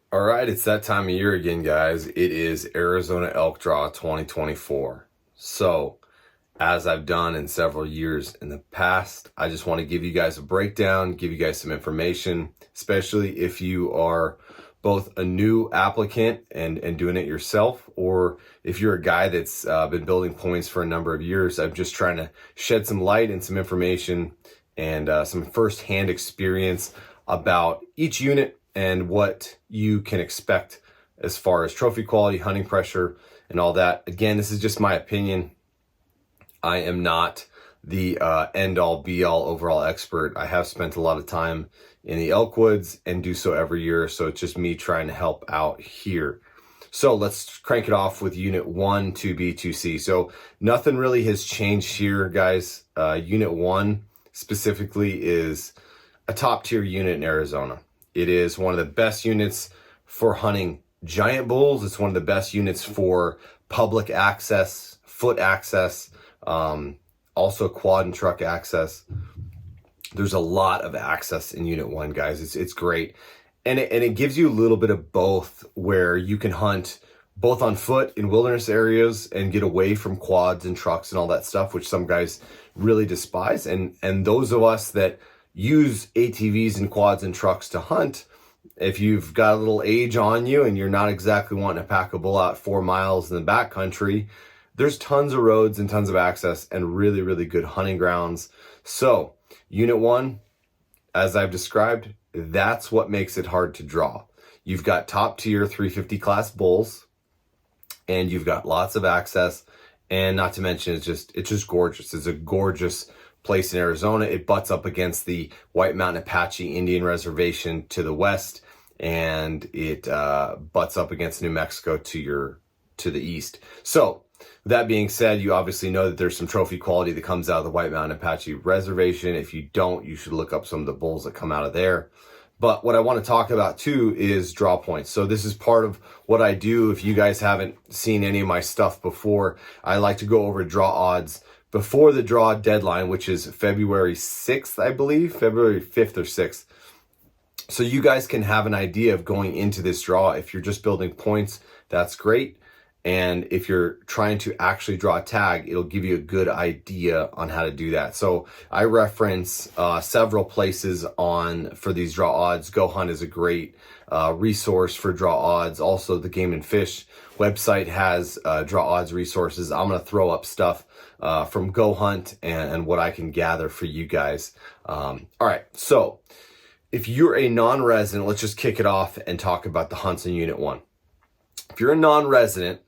All right, it's that time of year again, guys. It is Arizona Elk Draw 2024. So, as I've done in several years in the past, I just want to give you guys a breakdown, give you guys some information, especially if you are both a new applicant and doing it yourself, or if you're a guy that's been building points for a number of years. I'm just trying to shed some light and some information and some firsthand experience about each unit and what you can expect as far as trophy quality, hunting pressure, and all that. Again, this is just my opinion. I am not the end-all, be-all, overall expert. I have spent a lot of time in the elk woods and do so every year, so it's just me trying to help out here. So let's crank it off with Unit 1, 2B, 2C. So nothing really has changed here, guys. Unit 1 specifically is a top-tier unit in Arizona. It is one of the best units for hunting giant bulls. It's one of the best units for public access, foot access, also quad and truck access. There's a lot of access in Unit 1, guys. It's great. And it gives you a little bit of both, where you can hunt both on foot in wilderness areas and get away from quads and trucks and all that stuff, which some guys really despise. And those of us that use ATVs and quads and trucks to hunt, if you've got a little age on you and you're not exactly wanting to pack a bull out 4 miles in the backcountry, there's tons of roads and tons of access and really, really good hunting grounds. So Unit 1, as I've described, that's what makes it hard to draw. You've got top tier 350 class bulls, and you've got lots of access, and not to mention it's just gorgeous. It's a gorgeous place in Arizona. It butts up against the White Mountain Apache Indian Reservation to the west, and it butts up against New Mexico to the east. So that being said, you obviously know that there's some trophy quality that comes out of the White Mountain Apache Reservation. If you don't, you should look up some of the bulls that come out of there. But what I want to talk about too is draw points. So this is part of what I do. If you guys haven't seen any of my stuff before, I like to go over draw odds before the draw deadline, which is February 6th, I believe, February 5th or 6th. So you guys can have an idea of going into this draw. If you're just building points, that's great. And if you're trying to actually draw a tag, it'll give you a good idea on how to do that. So I reference several places for these draw odds. Go Hunt is a great resource for draw odds. Also, the Game and Fish website has draw odds resources. I'm going to throw up stuff from Go Hunt and what I can gather for you guys. All right, so if you're a non-resident, let's just kick it off and talk about the hunts in Unit 1. If you're a non-resident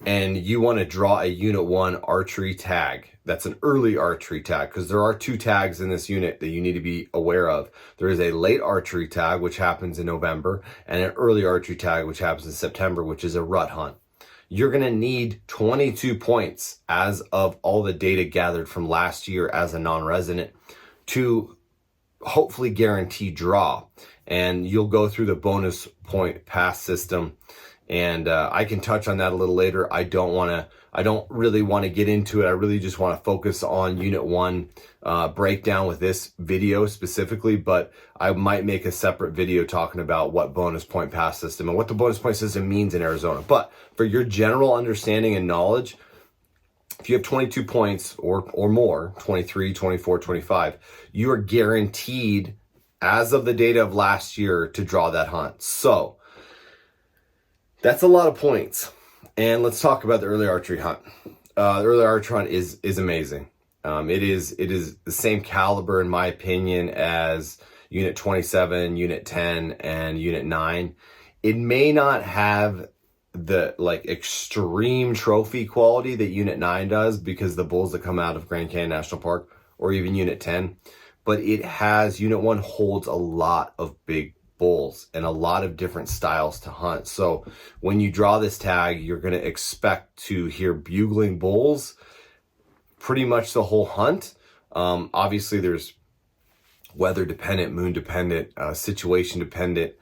and you want to draw a Unit 1 archery tag, that's an early archery tag, because there are 2 tags in this unit that you need to be aware of. There is a late archery tag, which happens in November, and an early archery tag, which happens in September, which is a rut hunt. You're going to need 22 points as of all the data gathered from last year as a non-resident to hopefully guarantee draw. And you'll go through the bonus point pass system, and I can touch on that a little later. I don't really want to get into it. I really just want to focus on Unit 1 breakdown with this video specifically, but I might make a separate video talking about what bonus point pass system and what the bonus point system means in Arizona. But for your general understanding and knowledge, if you have 22 points or more, 23, 24, 25, you are guaranteed, as of the data of last year, to draw that hunt. So that's a lot of points. And let's talk about the early archery hunt. The early archery hunt is amazing. It is the same caliber, in my opinion, as Unit 27, Unit 10, and Unit 9. It may not have the extreme trophy quality that Unit 9 does, because the bulls that come out of Grand Canyon National Park, or even Unit 10, but Unit 1 holds a lot of big bulls and a lot of different styles to hunt. So when you draw this tag, you're going to expect to hear bugling bulls pretty much the whole hunt. Obviously there's weather dependent, moon dependent, situation dependent,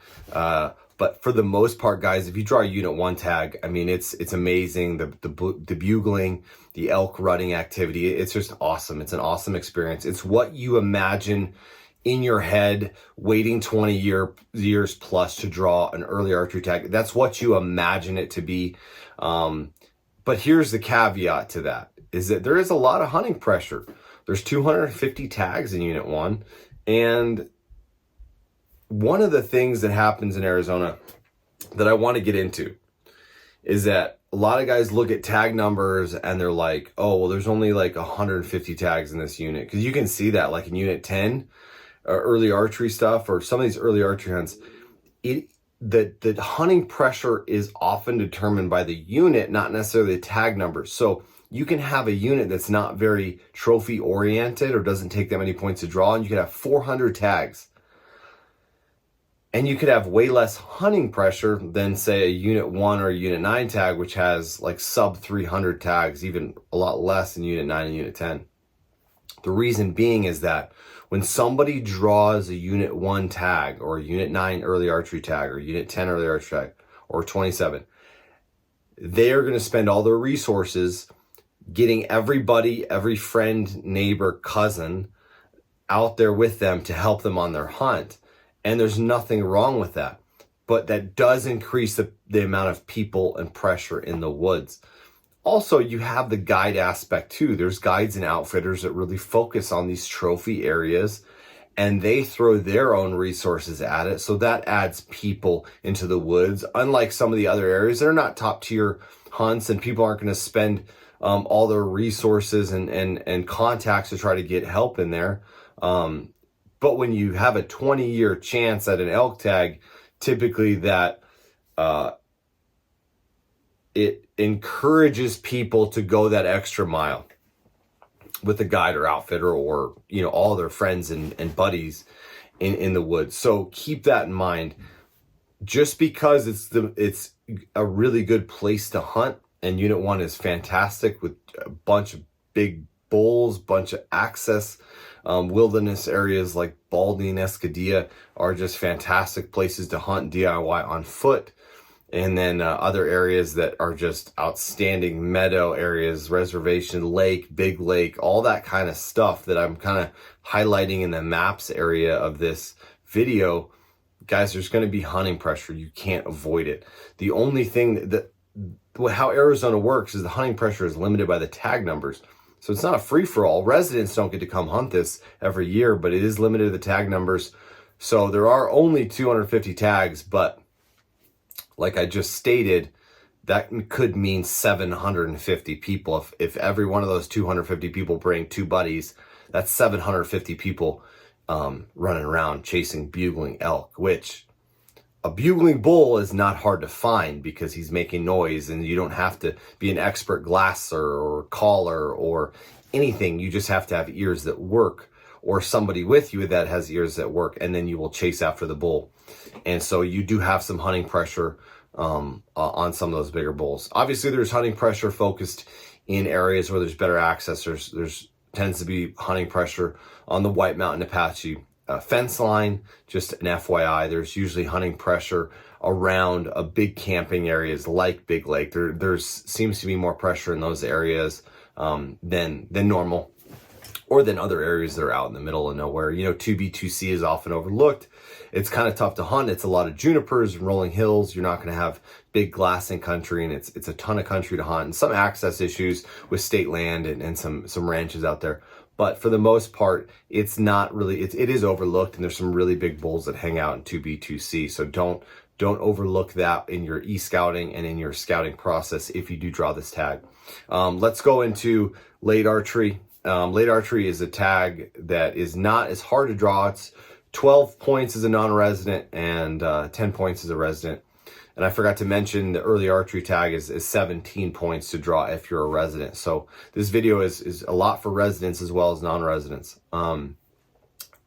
but for the most part, guys, if you draw a Unit 1 tag, I mean, it's amazing. The bugling, the elk rutting activity, it's just awesome. It's an awesome experience. It's what you imagine in your head, waiting 20 years plus to draw an early archery tag. That's what you imagine it to be. But here's the caveat to that, is that there is a lot of hunting pressure. There's 250 tags in Unit 1. And one of the things that happens in Arizona that I want to get into is that a lot of guys look at tag numbers and they're like, oh, well, there's only like 150 tags in this unit. Because you can see that like in Unit 10, early archery stuff, or some of these early archery hunts, the hunting pressure is often determined by the unit, not necessarily the tag numbers. So you can have a unit that's not very trophy oriented or doesn't take that many points to draw, and you could have 400 tags. And you could have way less hunting pressure than, say, a Unit 1 or a Unit 9 tag, which has like sub 300 tags, even a lot less than Unit 9 and Unit 10. The reason being is that when somebody draws a Unit 1 tag or a Unit 9 early archery tag or Unit 10 early archery tag or 27, they are going to spend all their resources getting everybody, every friend, neighbor, cousin out there with them to help them on their hunt. And there's nothing wrong with that. But that does increase the amount of people and pressure in the woods. Also, you have the guide aspect too. There's guides and outfitters that really focus on these trophy areas, and they throw their own resources at it. So that adds people into the woods. Unlike some of the other areas, they're not top tier hunts, and people aren't going to spend all their resources and contacts to try to get help in there. But when you have a 20-year chance at an elk tag, typically that it encourages people to go that extra mile with a guide or outfitter, or all their friends and buddies in the woods. So keep that in mind. Just because it's a really good place to hunt, and Unit 1 is fantastic with a bunch of big bulls, bunch of access. Wilderness areas like Baldy and Escadilla are just fantastic places to hunt DIY on foot. And then other areas that are just outstanding meadow areas, reservation, lake, big lake, all that kind of stuff that I'm kind of highlighting in the maps area of this video. Guys, there's going to be hunting pressure. You can't avoid it. The only thing how Arizona works is the hunting pressure is limited by the tag numbers. So it's not a free-for-all. Residents don't get to come hunt this every year, but it is limited to the tag numbers. So there are only 250 tags, but like I just stated, that could mean 750 people. If every one of those 250 people bring two buddies, that's 750 people running around chasing bugling elk, which a bugling bull is not hard to find because he's making noise, and you don't have to be an expert glasser or caller or anything. You just have to have ears that work, or somebody with you that has ears that work, and then you will chase after the bull. And so you do have some hunting pressure on some of those bigger bulls. Obviously, there's hunting pressure focused in areas where there's better access. There's tends to be hunting pressure on the White Mountain Apache fence line. Just an FYI, there's usually hunting pressure around a big camping areas like Big Lake. There seems to be more pressure in those areas than normal, or than other areas that are out in the middle of nowhere. 2B, 2C is often overlooked. It's kind of tough to hunt. It's a lot of junipers and rolling hills. You're not going to have big glassing country, and it's a ton of country to hunt, and some access issues with state land and some ranches out there. But for the most part, it's not really, it is overlooked, and there's some really big bulls that hang out in 2B, 2C. So don't overlook that in your e-scouting and in your scouting process if you do draw this tag. Let's go into late archery. Late archery is a tag that is not as hard to draw. It's 12 points as a non-resident and 10 points as a resident. And I forgot to mention the early archery tag is 17 points to draw if you're a resident. So this video is a lot for residents as well as non-residents.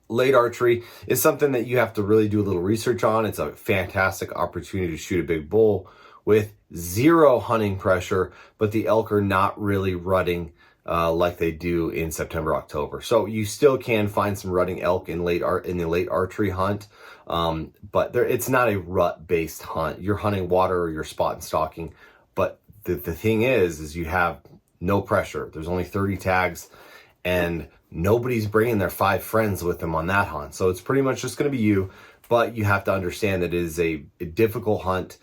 Late archery is something that you have to really do a little research on. It's a fantastic opportunity to shoot a big bull with zero hunting pressure, but the elk are not really rutting like they do in September, October. So you still can find some rutting elk in the late archery hunt, but it's not a rut-based hunt. You're hunting water or you're spot and stalking, but the thing is you have no pressure. There's only 30 tags, and nobody's bringing their 5 friends with them on that hunt. So it's pretty much just going to be you, but you have to understand that it is a difficult hunt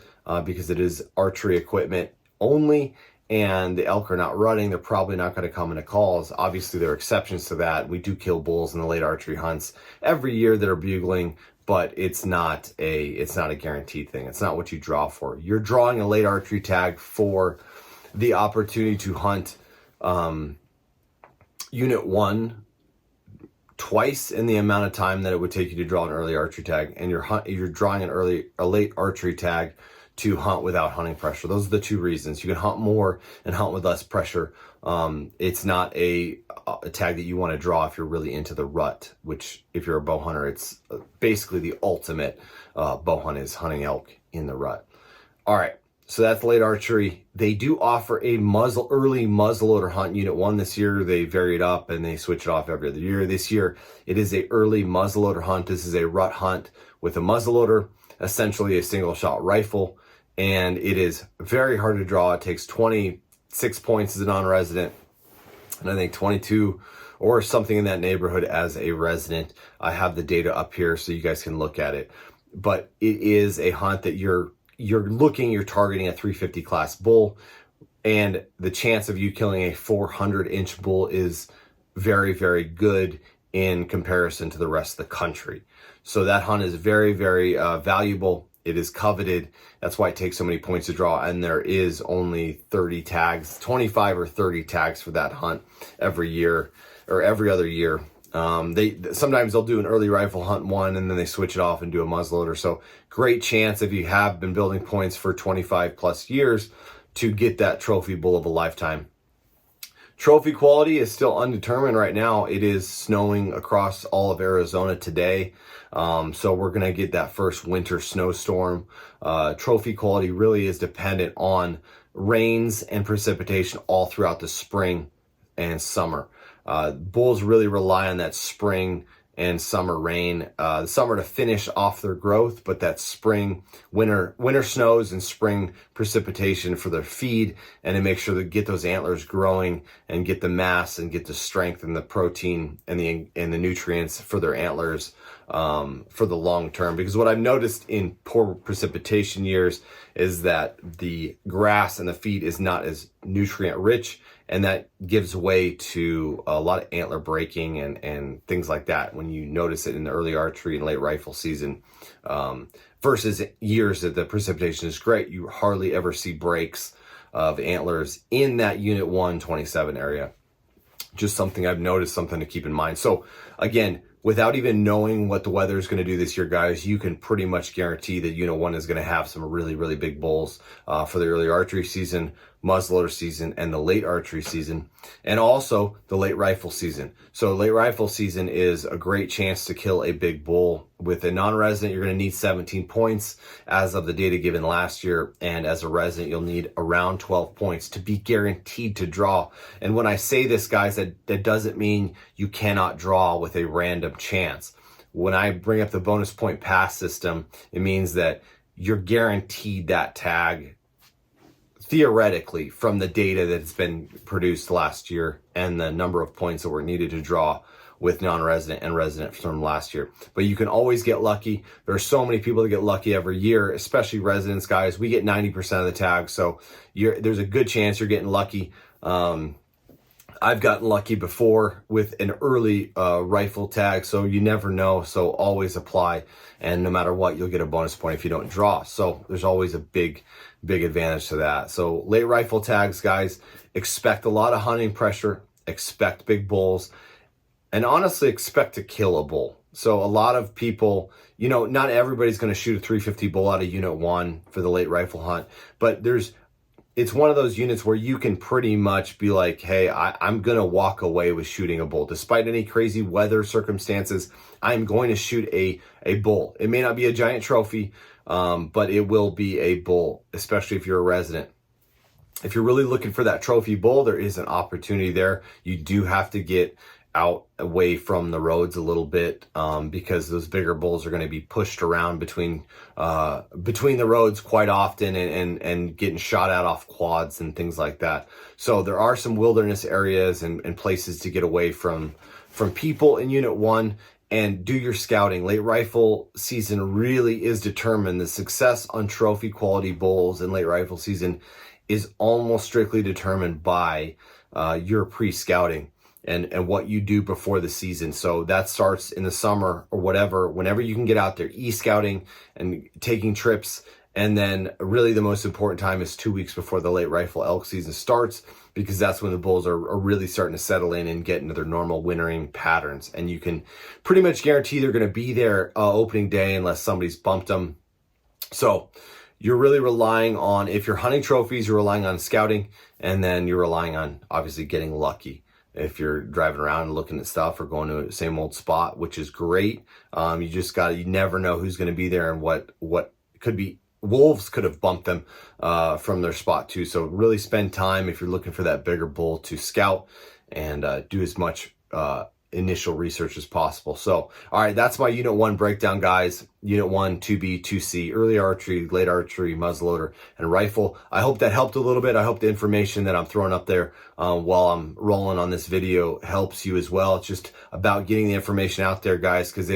because it is archery equipment only, and the elk are not running. They're probably not going to come into calls. Obviously, there are exceptions to that. We do kill bulls in the late archery hunts every year that are bugling, but it's not a guaranteed thing. It's not what you draw for. You're drawing a late archery tag for the opportunity to hunt Unit 1 twice in the amount of time that it would take you to draw an early archery tag, and you're drawing a late archery tag to hunt without hunting pressure. Those are the 2 reasons. You can hunt more and hunt with less pressure. It's not a tag that you want to draw if you're really into the rut, which if you're a bow hunter, it's basically the ultimate bow hunt is hunting elk in the rut. All right, so that's late archery. They do offer a early muzzleloader hunt Unit 1 this year. They vary it up and they switch it off every other year. This year, it is a early muzzleloader hunt. This is a rut hunt with a muzzleloader, essentially a single shot rifle. And it is very hard to draw. It takes 26 points as a non-resident, and I think 22 or something in that neighborhood as a resident. I have the data up here so you guys can look at it. But it is a hunt that you're targeting a 350 class bull, and the chance of you killing a 400-inch bull is very, very good in comparison to the rest of the country. So that hunt is very, very valuable. It is coveted. That's why it takes so many points to draw. And there is only 30 tags, 25 or 30 tags for that hunt every year or every other year. Sometimes they'll do an early rifle hunt one and then they switch it off and do a muzzleloader. So great chance if you have been building points for 25 plus years to get that trophy bull of a lifetime. Trophy quality is still undetermined right now. It is snowing across all of Arizona today. So we're going to get that first winter snowstorm. Trophy quality really is dependent on rains and precipitation all throughout the spring and summer. Bulls really rely on that spring and summer rain, the summer to finish off their growth, but that winter snows and spring precipitation for their feed, and to make sure to get those antlers growing and get the mass and get the strength and the protein and the nutrients for their antlers for the long term. Because what I've noticed in poor precipitation years is that the grass and the feed is not as nutrient rich, and that gives way to a lot of antler breaking and things like that when you notice it in the early archery and late rifle season. Versus years that the precipitation is great, you hardly ever see breaks of antlers in that Unit 127 area. Just something I've noticed, something to keep in mind. So again, without even knowing what the weather is going to do this year, guys, you can pretty much guarantee that Unit 1 is going to have some really, really big bulls for the early archery season, muzzleloader season, and the late archery season, and also the late rifle season. So late rifle season is a great chance to kill a big bull. With a non-resident, you're going to need 17 points as of the data given last year, and as a resident, you'll need around 12 points to be guaranteed to draw. And when I say this, guys, that doesn't mean you cannot draw with a random chance. When I bring up the bonus point pass system, it means that you're guaranteed that tag theoretically from the data that's been produced last year and the number of points that were needed to draw with non-resident and resident from last year. But you can always get lucky. There are so many people that get lucky every year, especially residents, guys. We get 90% of the tags, so there's a good chance you're getting lucky. I've gotten lucky before with an early rifle tag, so you never know. So always apply, and no matter what, you'll get a bonus point if you don't draw. So there's always a big advantage to that. So late rifle tags, guys, expect a lot of hunting pressure, expect big bulls, and honestly expect to kill a bull. So a lot of people, not everybody's going to shoot a 350 bull out of Unit 1 for the late rifle hunt, but it's one of those units where you can pretty much be like, hey, I'm going to walk away with shooting a bull. Despite any crazy weather circumstances, I'm going to shoot a bull. It may not be a giant trophy, but it will be a bull, especially if you're a resident. If you're really looking for that trophy bull, there is an opportunity there. You do have to get out away from the roads a little bit because those bigger bulls are going to be pushed around between the roads quite often and getting shot at off quads and things like that. So there are some wilderness areas and places to get away from from people in Unit 1 and do your scouting. Late rifle season really is determined. The success on trophy quality bulls in late rifle season is almost strictly determined by your pre-scouting and what you do before the season. So that starts in the summer or whatever, whenever you can get out there, e-scouting and taking trips. And then really the most important time is 2 weeks before the late rifle elk season starts, because that's when the bulls are really starting to settle in and get into their normal wintering patterns. And you can pretty much guarantee they're going to be there opening day unless somebody's bumped them. So you're really relying on, if you're hunting trophies, you're relying on scouting, and then you're relying on obviously getting lucky. If you're driving around and looking at stuff or going to the same old spot, which is great. You never know who's going to be there and what could be. Wolves could have bumped them from their spot too. So really spend time if you're looking for that bigger bull to scout and do as much initial research as possible. So, all right, that's my Unit 1 breakdown, guys. Unit 1, 2B, 2C, early archery, late archery, muzzleloader, and rifle. I hope that helped a little bit. I hope the information that I'm throwing up there while I'm rolling on this video helps you as well. It's just about getting the information out there, guys, because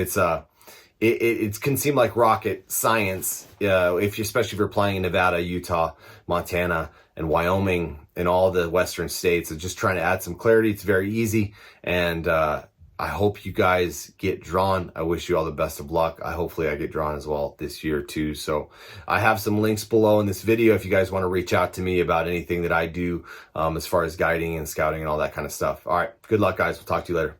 it can seem like rocket science, especially if you're playing in Nevada, Utah, Montana, and Wyoming, and all the western states. It's just trying to add some clarity. It's very easy, and I hope you guys get drawn. I wish you all the best of luck. Hopefully I get drawn as well this year too. So I have some links below in this video if you guys want to reach out to me about anything that I do as far as guiding and scouting and all that kind of stuff. All right, good luck, guys. We'll talk to you later.